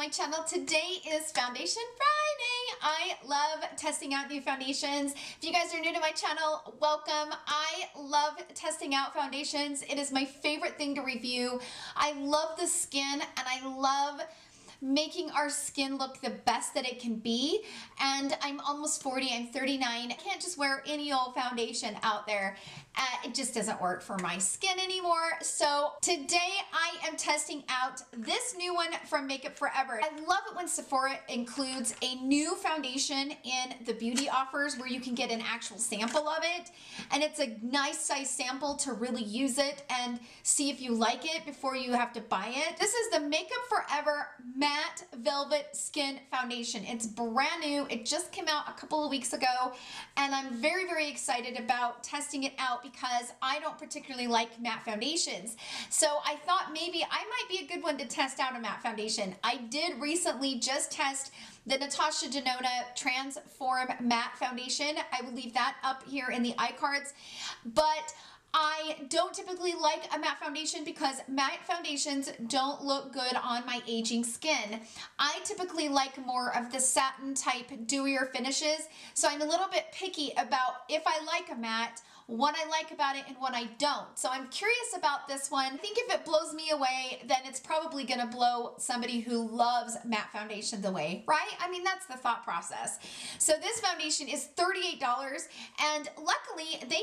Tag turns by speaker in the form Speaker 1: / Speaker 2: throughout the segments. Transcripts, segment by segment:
Speaker 1: my channel. Today is Foundation Friday. I love testing out new foundations. If you guys are new to my channel, welcome. I love testing out foundations. It is my favorite thing to review. I love the skin and I love making our skin look the best that it can be. And I'm almost 40, I'm 39. I can't just wear any old foundation out there. It just doesn't work for my skin anymore. So today I am testing out this new one from Makeup Forever. I love it when Sephora includes a new foundation in the beauty offers where you can get an actual sample of it. And it's a nice size sample to really use it and see if you like it before you have to buy it. This is the Makeup Forever Matte Velvet Skin Foundation. It's brand new. It just came out a couple of weeks ago and I'm very, very excited about testing it out because I don't particularly like matte foundations. So I thought maybe I might be a good one to test out a matte foundation. I did recently just test the Natasha Denona Transform Matte Foundation. I will leave that up here in the iCards. But I don't typically like a matte foundation because matte foundations don't look good on my aging skin. I typically like more of the satin type dewier finishes, so I'm a little bit picky about if I like a matte, what I like about it and what I don't. So I'm curious about this one. I think if it blows me away, then it's probably gonna blow somebody who loves matte foundations away, right? I mean, that's the thought process. So this foundation is $38 and luckily they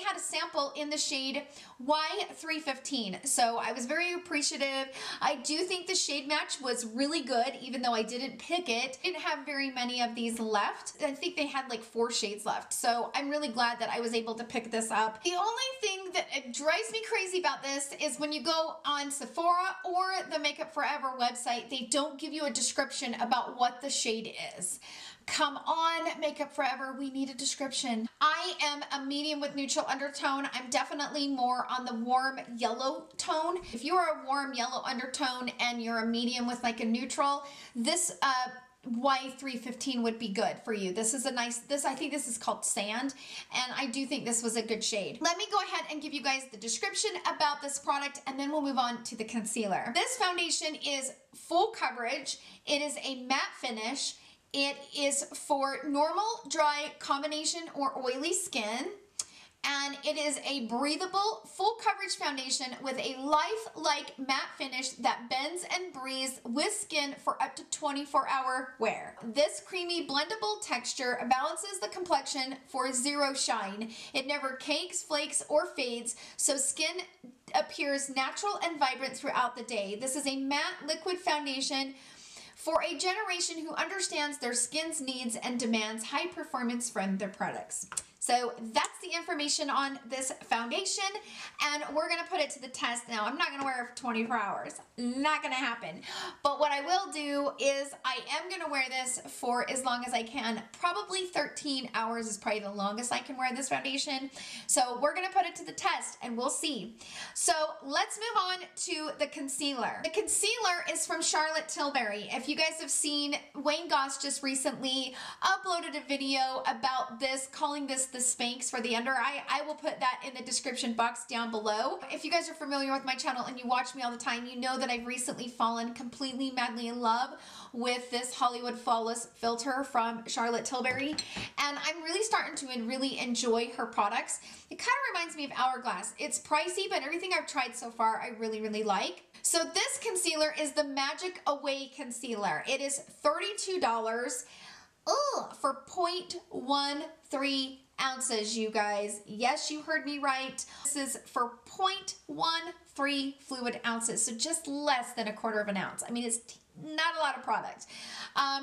Speaker 1: had a sample in the shade Y315. So I was very appreciative. I do think the shade match was really good, even though I didn't pick it. Didn't have very many of these left. I think they had like 4 shades left. So I'm really glad that I was able to pick this up. The only thing that drives me crazy about this is when you go on Sephora or the Makeup Forever website, they don't give you a description about what the shade is. Come on, Makeup Forever, we need a description. I am a medium with neutral undertone. I'm definitely more on the warm yellow tone. If you are a warm yellow undertone and you're a medium with like a neutral, this Y315 would be good for you. This is a nice, I think this is called Sand, and I do think this was a good shade. Let me go ahead and give you guys the description about this product and then we'll move on to the concealer. This foundation is full coverage. It is a matte finish. It is for normal, dry, combination, or oily skin. And it is a breathable, full coverage foundation with a lifelike matte finish that bends and breathes with skin for up to 24-hour wear. This creamy, blendable texture balances the complexion for zero shine. It never cakes, flakes, or fades, so skin appears natural and vibrant throughout the day. This is a matte liquid foundation for a generation who understands their skin's needs and demands high performance from their products. So that's the information on this foundation and we're gonna put it to the test now. I'm not gonna wear it for 24 hours, not gonna happen. But what I will do is I am gonna wear this for as long as I can. Probably 13 hours is probably the longest I can wear this foundation. So we're gonna put it to the test and we'll see. So let's move on to the concealer. The concealer is from Charlotte Tilbury. If you guys have seen, Wayne Goss just recently uploaded a video about this, calling this the Spanx for the under eye. I will put that in the description box down below. If you guys are familiar with my channel and you watch me all the time, you know that I've recently fallen completely madly in love with this Hollywood Flawless filter from Charlotte Tilbury, and I'm really starting to really enjoy her products. It kind of reminds me of Hourglass. It's pricey, but everything I've tried so far I really, really like. So this concealer is the Magic Away Concealer. It is $32 for 0.13 ounces, you guys. Yes, you heard me right. This is for 0.13 fluid ounces, so just less than 1/4 ounce. I mean, it's not a lot of product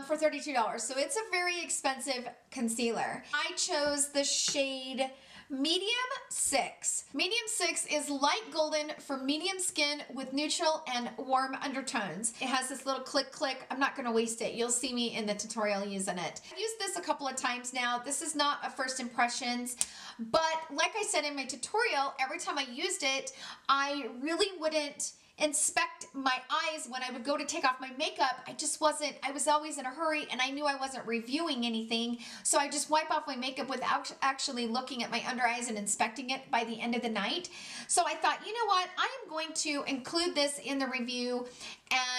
Speaker 1: for $32. So it's a very expensive concealer. I chose the shade Medium 6. Medium 6 is light golden for medium skin with neutral and warm undertones. It has this little click. I'm not going to waste it. You'll see me in the tutorial using it. I've used this a couple of times now. This is not a first impressions, but like I said in my tutorial, every time I used it, I really wouldn't inspect my eyes when I would go to take off my makeup, I was always in a hurry and I knew I wasn't reviewing anything. So I just wipe off my makeup without actually looking at my under eyes and inspecting it by the end of the night. So I thought, you know what, I am going to include this in the review,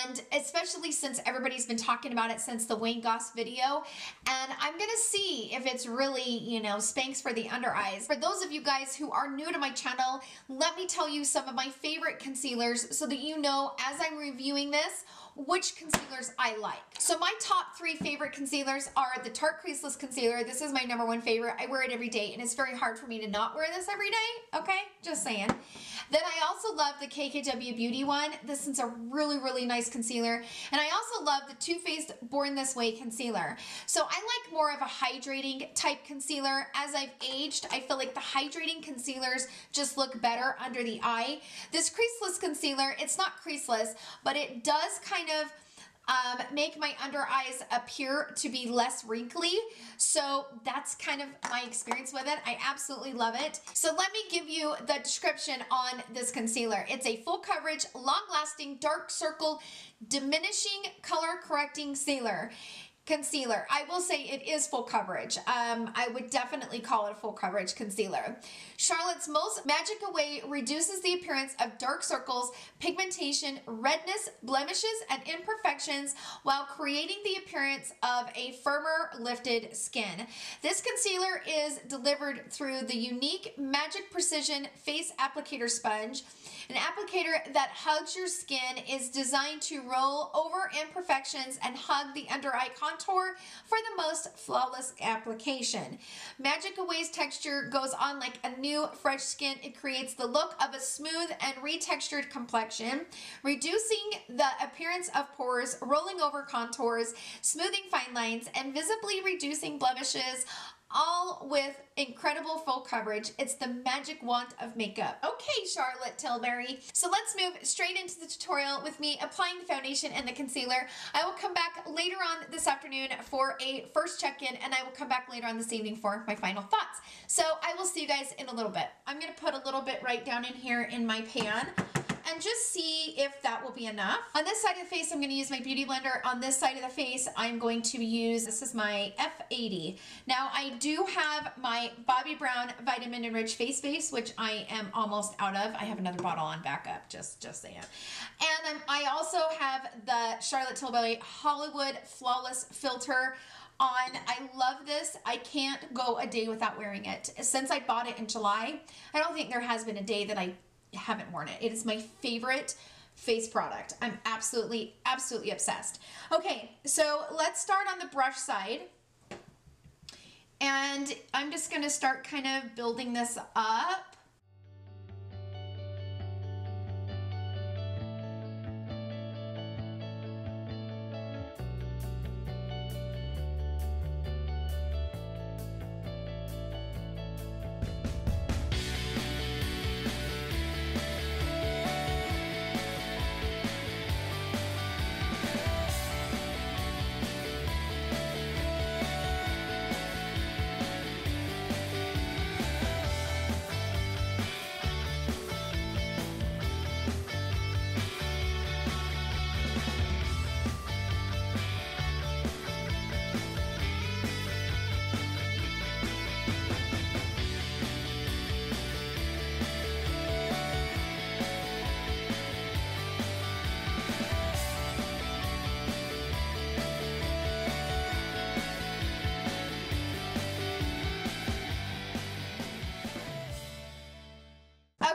Speaker 1: and especially since everybody's been talking about it since the Wayne Goss video, and I'm gonna see if it's really, you know, Spanx for the under eyes. For those of you guys who are new to my channel, let me tell you some of my favorite concealers so that you know as I'm reviewing this which concealers I like. So my top 3 favorite concealers are the Tarte Creaseless Concealer. This is my #1 favorite. I wear it every day and it's very hard for me to not wear this every day, okay? Just saying. Then I also love the KKW Beauty one. This is a really, really nice concealer. And I also love the Too Faced Born This Way concealer. So I like more of a hydrating type concealer. As I've aged, I feel like the hydrating concealers just look better under the eye. This creaseless concealer, it's not creaseless, but it does kind of make my under eyes appear to be less wrinkly. So that's kind of my experience with it. I absolutely love it. So let me give you the description on this concealer. It's a full coverage, long lasting, dark circle, diminishing color correcting concealer. I will say it is full coverage. I would definitely call it a full coverage concealer. Charlotte's Most Magic Away reduces the appearance of dark circles, pigmentation, redness, blemishes, and imperfections while creating the appearance of a firmer, lifted skin. This concealer is delivered through the unique Magic Precision Face Applicator Sponge. An applicator that hugs your skin is designed to roll over imperfections and hug the under eye contour for the most flawless application. Magic Away's texture goes on like a new fresh skin. It creates the look of a smooth and retextured complexion, reducing the appearance of pores, rolling over contours, smoothing fine lines, and visibly reducing blemishes, all with incredible full coverage. It's the magic wand of makeup. Okay, Charlotte Tilbury. So let's move straight into the tutorial with me applying the foundation and the concealer. I will come back later on this afternoon for a first check-in, and I will come back later on this evening for my final thoughts. So I will see you guys in a little bit. I'm gonna put a little bit right down in here in my pan and just see if that will be enough. On this side of the face, I'm gonna use my Beauty Blender. On this side of the face, I'm going to use, this is my F80. Now, I do have my Bobbi Brown Vitamin Enriched Face Base, which I am almost out of. I have another bottle on backup, just saying. And I also have the Charlotte Tilbury Hollywood Flawless Filter on. I love this. I can't go a day without wearing it. Since I bought it in July, I don't think there has been a day that I haven't worn it. It is my favorite face product. I'm absolutely obsessed. Okay, so let's start on the brush side. And I'm just gonna start kind of building this up.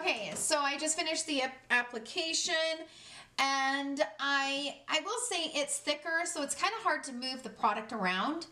Speaker 1: Okay, so I just finished the application, and I will say it's thicker, so it's kind of hard to move the product around.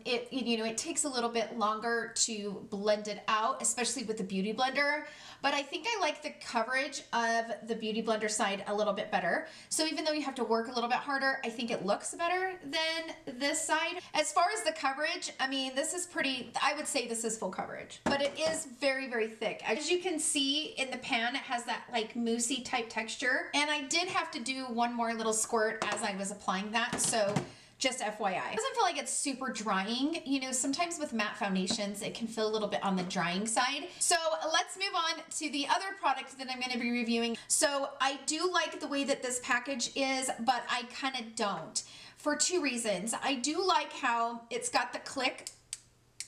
Speaker 1: It takes a little bit longer to blend it out, especially with the Beauty Blender, but I think I like the coverage of the Beauty Blender side a little bit better. So even though you have to work a little bit harder, I think it looks better than this side. As far as the coverage, I mean, this is pretty, I would say this is full coverage, but it is very, very thick. As you can see in the pan, it has that like moussey type texture, and I did have to do one more little squirt as I was applying that, so Just FYI. It doesn't feel like it's super drying. You know, sometimes with matte foundations, it can feel a little bit on the drying side. So let's move on to the other product that I'm going to be reviewing. So I do like the way that this package is, but I kind of don't, for two reasons. I do like how it's got the click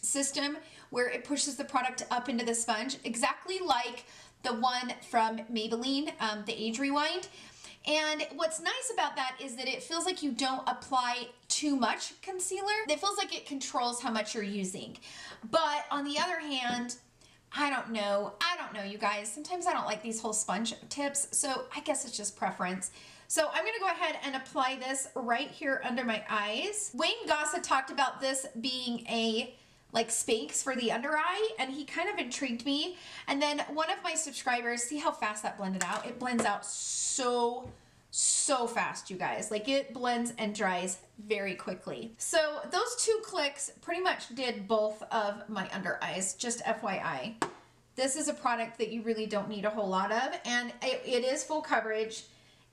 Speaker 1: system where it pushes the product up into the sponge, exactly like the one from Maybelline, the Age Rewind. And what's nice about that is that it feels like you don't apply too much concealer. It feels like it controls how much you're using. But on the other hand, I don't know, you guys. Sometimes I don't like these whole sponge tips, so I guess it's just preference. So I'm gonna go ahead and apply this right here under my eyes. Wayne Goss had talked about this being a like Spanx for the under eye, and he kind of intrigued me. And then one of my subscribers, see how fast that blended out? It blends out so fast, you guys. Like, it blends and dries very quickly. So those two clicks pretty much did both of my under eyes, just FYI. This is a product that you really don't need a whole lot of, and it is full coverage,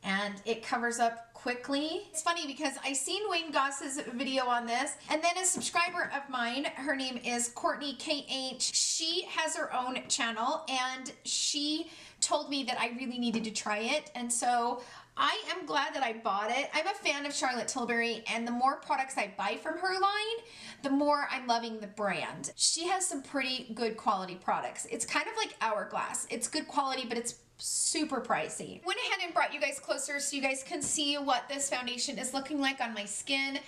Speaker 1: and it covers up quickly. It's funny because I seen Wayne Goss's video on this, and then a subscriber of mine, her name is Courtney KH. She has her own channel, and she told me that I really needed to try it, and so I am glad that I bought it. I'm a fan of Charlotte Tilbury, and the more products I buy from her line, the more I'm loving the brand. She has some pretty good quality products. It's kind of like Hourglass. It's good quality, but it's super pricey. Went ahead and brought you guys closer so you guys can see what this foundation is looking like on my skin.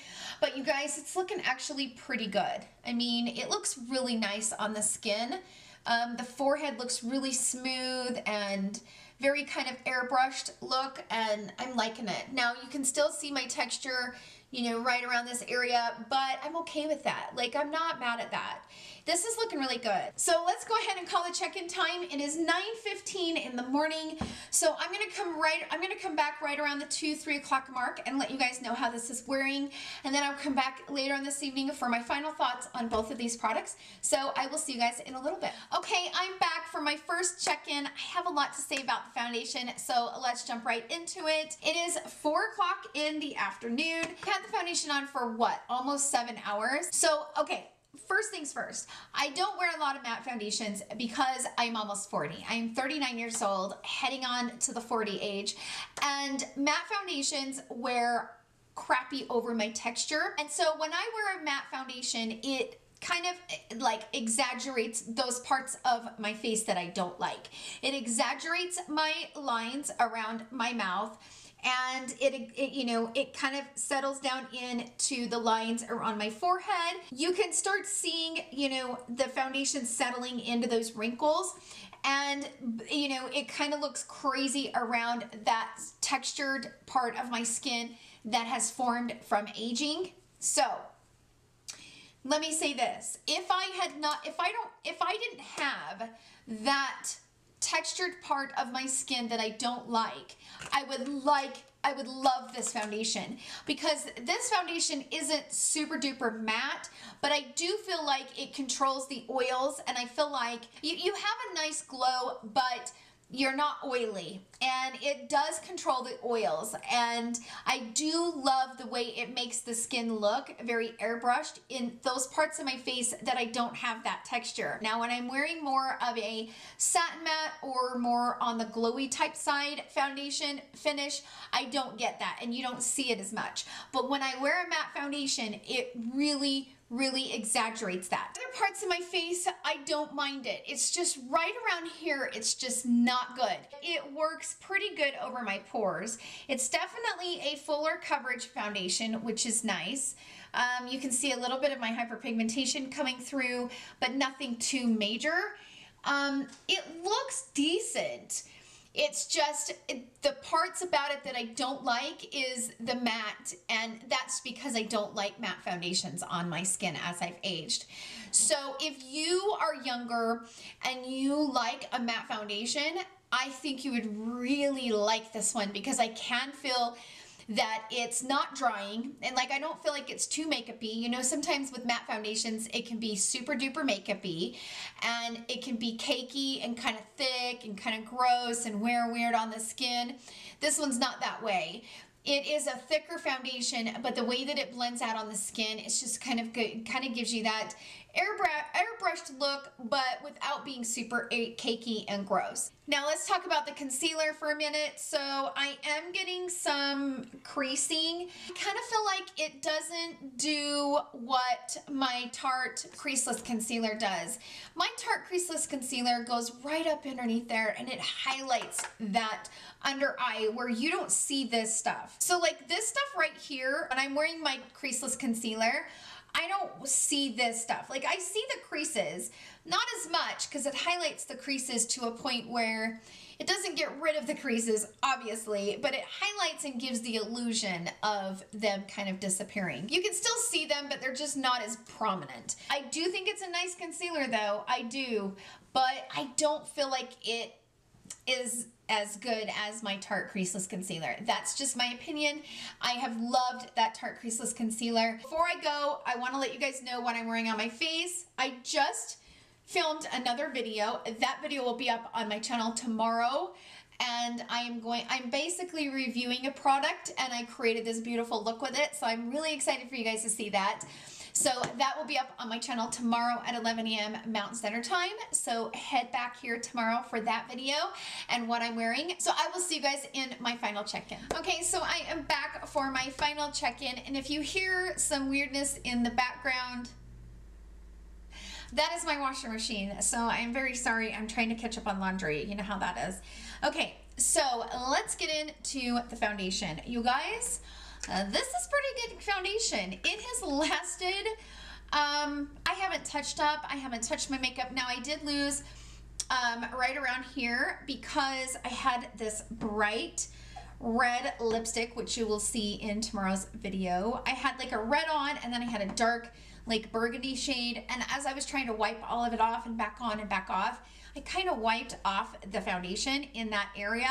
Speaker 1: But you guys, it's looking actually pretty good. I mean, it looks really nice on the skin. The forehead looks really smooth and very kind of airbrushed look, and I'm liking it. Now you can still see my texture, you know, right around this area, but I'm okay with that. Like, I'm not mad at that. This is looking really good. So let's go ahead and call the check-in time. It is 9:15 in the morning. So I'm gonna come back right around the 2-3 o'clock mark and let you guys know how this is wearing. And then I'll come back later on this evening for my final thoughts on both of these products. So I will see you guys in a little bit. Okay, I'm back for my first check-in. I have a lot to say about the foundation, so let's jump right into it. It is 4 o'clock in the afternoon. I had the foundation on for what? Almost 7 hours. So, okay. First things first, I don't wear a lot of matte foundations because I'm almost 40. I'm 39 years old, heading on to the 40 age, and matte foundations wear crappy over my texture. And so when I wear a matte foundation, it kind of like exaggerates those parts of my face that I don't like. It exaggerates my lines around my mouth, and it kind of settles down into the lines around my forehead. You can start seeing, you know, the foundation settling into those wrinkles, and, you know, it kind of looks crazy around that textured part of my skin that has formed from aging. So let me say this. If I didn't have that textured part of my skin that I don't like, I would love this foundation, because this foundation isn't super duper matte, but I do feel like it controls the oils, and I feel like you have a nice glow, but you're not oily, and it does control the oils, and I do love the way it makes the skin look very airbrushed in those parts of my face that I don't have that texture. Now when I'm wearing more of a satin matte or more on the glowy type side foundation finish, I don't get that, and you don't see it as much. But when I wear a matte foundation, it really exaggerates that. Other parts of my face, I don't mind it. It's just right around here, it's just not good. It works pretty good over my pores. It's definitely a fuller coverage foundation, which is nice. You can see a little bit of my hyperpigmentation coming through, but nothing too major. It looks decent. It's just the parts about it that I don't like is the matte, and that's because I don't like matte foundations on my skin as I've aged. So if you are younger and you like a matte foundation, I think you would really like this one, because I can feel that it's not drying, and like I don't feel like it's too makeup-y. You know, sometimes with matte foundations it can be super duper makeup-y, and it can be cakey and kind of thick and kind of gross and wear weird on the skin. This one's not that way. It is a thicker foundation, but the way that it blends out on the skin, it's just kind of good, kind of gives you that airbrushed look, but without being super cakey and gross. Now let's talk about the concealer for a minute. So I am getting some creasing. I kind of feel like it doesn't do what my Tarte Creaseless Concealer does. My Tarte Creaseless Concealer goes right up underneath there and it highlights that under eye where you don't see this stuff. So like this stuff right here, when I'm wearing my Creaseless Concealer, I don't see this stuff. Like I see the creases, not as much because it highlights the creases to a point where it doesn't get rid of the creases, obviously, but it highlights and gives the illusion of them kind of disappearing. You can still see them, but they're just not as prominent. I do think it's a nice concealer though, I do, but I don't feel like it is as good as my Tarte Creaseless Concealer. That's just my opinion. I have loved that Tarte Creaseless Concealer. Before I go, I want to let you guys know what I'm wearing on my face. I just filmed another video. That video will be up on my channel tomorrow. And I'm basically reviewing a product and I created this beautiful look with it. So I'm really excited for you guys to see that. So that will be up on my channel tomorrow at 11 a.m. Mountain Standard Time. So head back here tomorrow for that video and what I'm wearing. So I will see you guys in my final check-in. Okay, so I am back for my final check-in. And if you hear some weirdness in the background, that is my washing machine. So I'm very sorry. I'm trying to catch up on laundry. You know how that is. Okay, so let's get into the foundation. You guys, this is pretty good foundation. It has lasted, I haven't touched up, I haven't touched my makeup. Now I did lose right around here because I had this bright red lipstick, which you will see in tomorrow's video. I had like a red on and then I had a dark like burgundy shade, and as I was trying to wipe all of it off and back on and back off, I kind of wiped off the foundation in that area.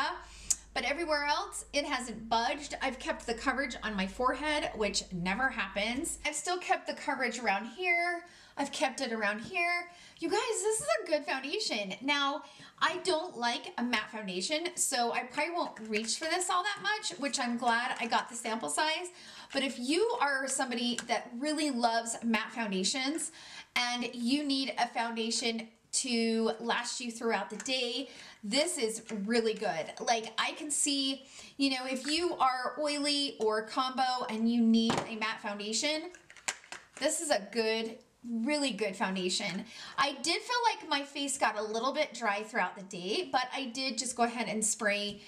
Speaker 1: But everywhere else, it hasn't budged. I've kept the coverage on my forehead, which never happens. I've still kept the coverage around here. I've kept it around here. You guys, this is a good foundation. Now, I don't like a matte foundation, so I probably won't reach for this all that much, which I'm glad I got the sample size. But if you are somebody that really loves matte foundations and you need a foundation to last you throughout the day, this is really good. Like I can see, you know, if you are oily or combo and you need a matte foundation, this is a good, really good foundation. I did feel like my face got a little bit dry throughout the day, but I did just go ahead and spray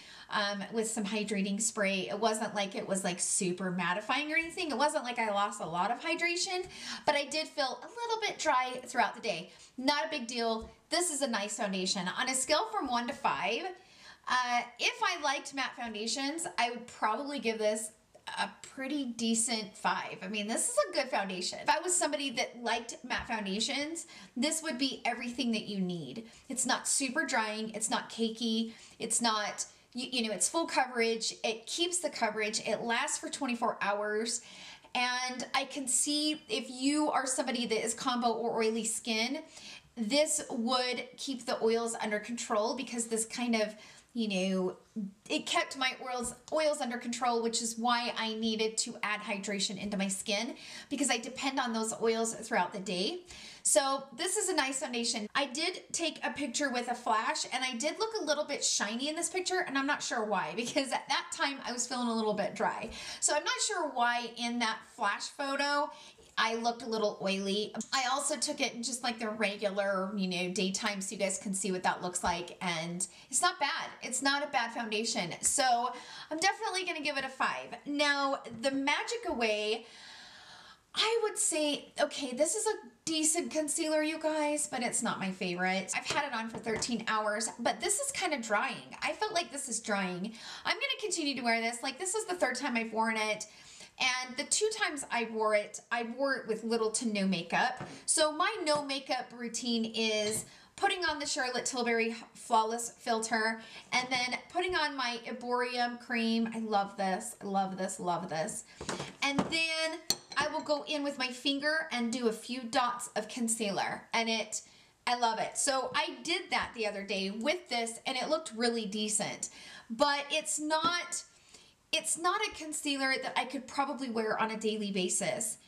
Speaker 1: with some hydrating spray. It wasn't like it was like super mattifying or anything. It wasn't like I lost a lot of hydration, but I did feel a little bit dry throughout the day. Not a big deal. This is a nice foundation. On a scale from 1 to 5, if I liked matte foundations, I would probably give this a pretty decent 5. I mean, this is a good foundation. If I was somebody that liked matte foundations, this would be everything that you need. It's not super drying. It's not cakey. It's not, you know, it's full coverage. It keeps the coverage. It lasts for 24 hours. And I can see if you are somebody that is combo or oily skin, this would keep the oils under control because this kind of, you know, it kept my oils under control, which is why I needed to add hydration into my skin because I depend on those oils throughout the day. So this is a nice foundation. I did take a picture with a flash and I did look a little bit shiny in this picture, and I'm not sure why because at that time I was feeling a little bit dry. So I'm not sure why in that flash photo I looked a little oily. I also took it in just like the regular, you know, daytime so you guys can see what that looks like, and it's not bad. It's not a bad foundation. So I'm definitely going to give it a 5. Now, the Magic Away, I would say, okay, this is a decent concealer, you guys, but it's not my favorite. I've had it on for 13 hours, but this is kind of drying. I felt like this is drying. I'm going to continue to wear this. Like, this is the 3rd time I've worn it. And the 2 times I wore it with little to no makeup. So my no makeup routine is putting on the Charlotte Tilbury Flawless Filter and then putting on my Eborium cream. I love this. I love this, love this. And then I will go in with my finger and do a few dots of concealer, and I love it. So I did that the other day with this and it looked really decent, but it's not it's not a concealer that I could probably wear on a daily basis.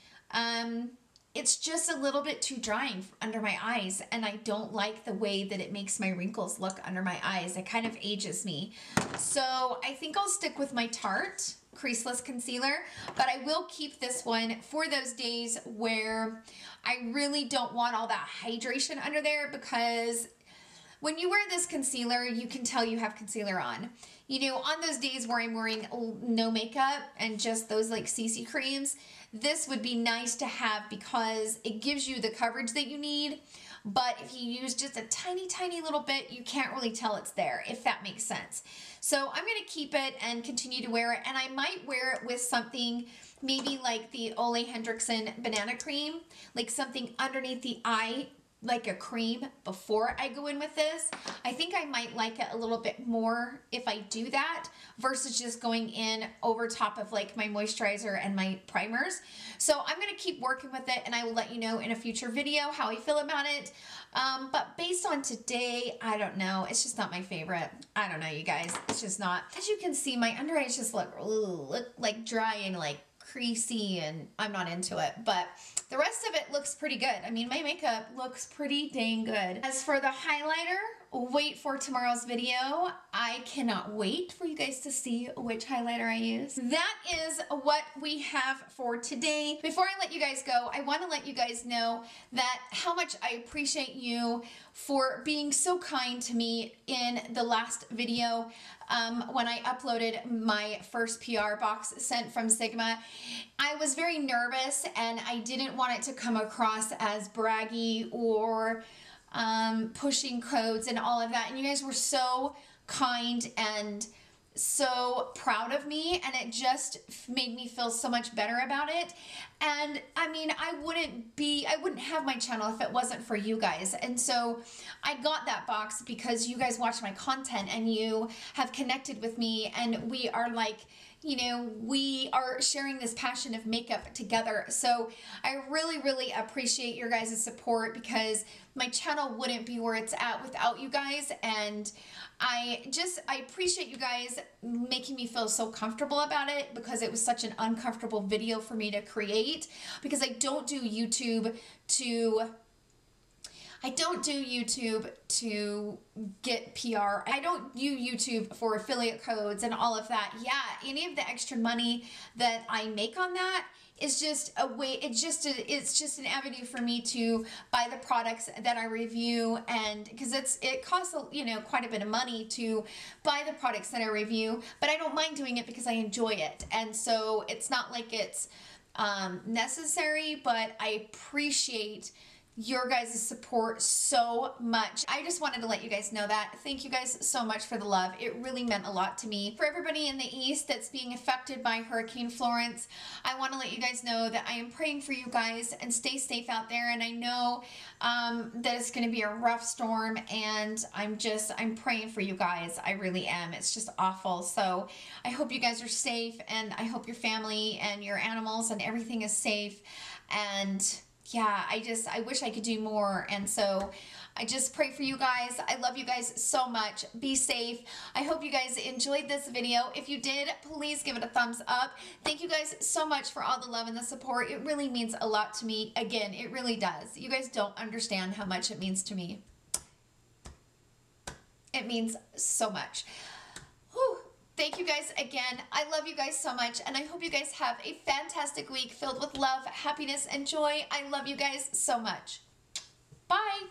Speaker 1: It's just a little bit too drying under my eyes, and I don't like the way that it makes my wrinkles look under my eyes. It kind of ages me. So I think I'll stick with my Tarte Creaseless Concealer, but I will keep this one for those days where I really don't want all that hydration under there, because when you wear this concealer, you can tell you have concealer on. You know, on those days where I'm wearing no makeup and just those like CC creams, this would be nice to have because it gives you the coverage that you need. But if you use just a tiny, tiny little bit, you can't really tell it's there, if that makes sense. So I'm going to keep it and continue to wear it. And I might wear it with something maybe like the Ole Hendrickson Banana Cream, like something underneath the eye, like a cream before I go in with this. I think I might like it a little bit more if I do that versus just going in over top of like my moisturizer and my primers. So I'm gonna keep working with it, and I will let you know in a future video how I feel about it. But based on today, I don't know. It's just not my favorite. I don't know, you guys. It's just not. As you can see, my under eyes just look like dry and like creasy, and I'm not into it. But the rest of it looks pretty good. I mean, my makeup looks pretty dang good. As for the highlighter, wait for tomorrow's video. I cannot wait for you guys to see which highlighter I use. That is what we have for today. Before I let you guys go, I want to let you guys know that how much I appreciate you for being so kind to me in the last video. When I uploaded my first PR box sent from Sigma, I was very nervous and I didn't want it to come across as braggy or pushing codes and all of that. And you guys were so kind and so proud of me, and it just made me feel so much better about it. And I mean, I wouldn't have my channel if it wasn't for you guys. And so I got that box because you guys watch my content and you have connected with me, and we are like, you know, we are sharing this passion of makeup together. So I really, really appreciate your guys' support, because my channel wouldn't be where it's at without you guys. And I appreciate you guys making me feel so comfortable about it, because it was such an uncomfortable video for me to create, because I don't do YouTube to get PR. I don't do YouTube for affiliate codes and all of that. Yeah, any of the extra money that I make on that is just a way, it's just an avenue for me to buy the products that I review, and because it costs, you know, quite a bit of money to buy the products that I review, but I don't mind doing it because I enjoy it. And so it's not like it's necessary, but I appreciate your guys' support so much. I just wanted to let you guys know that. Thank you guys so much for the love. It really meant a lot to me. For everybody in the East that's being affected by Hurricane Florence, I want to let you guys know that I am praying for you guys, and stay safe out there. And I know that it's going to be a rough storm, and I'm praying for you guys. I really am. It's just awful. So I hope you guys are safe, and I hope your family and your animals and everything is safe. And yeah, I wish I could do more. And so I just pray for you guys. I love you guys so much. Be safe. I hope you guys enjoyed this video. If you did, please give it a thumbs up. Thank you guys so much for all the love and the support. It really means a lot to me. Again, it really does. You guys don't understand how much it means to me. It means so much. Whew. Thank you guys again. I love you guys so much, and I hope you guys have a fantastic week filled with love, happiness, and joy. I love you guys so much. Bye.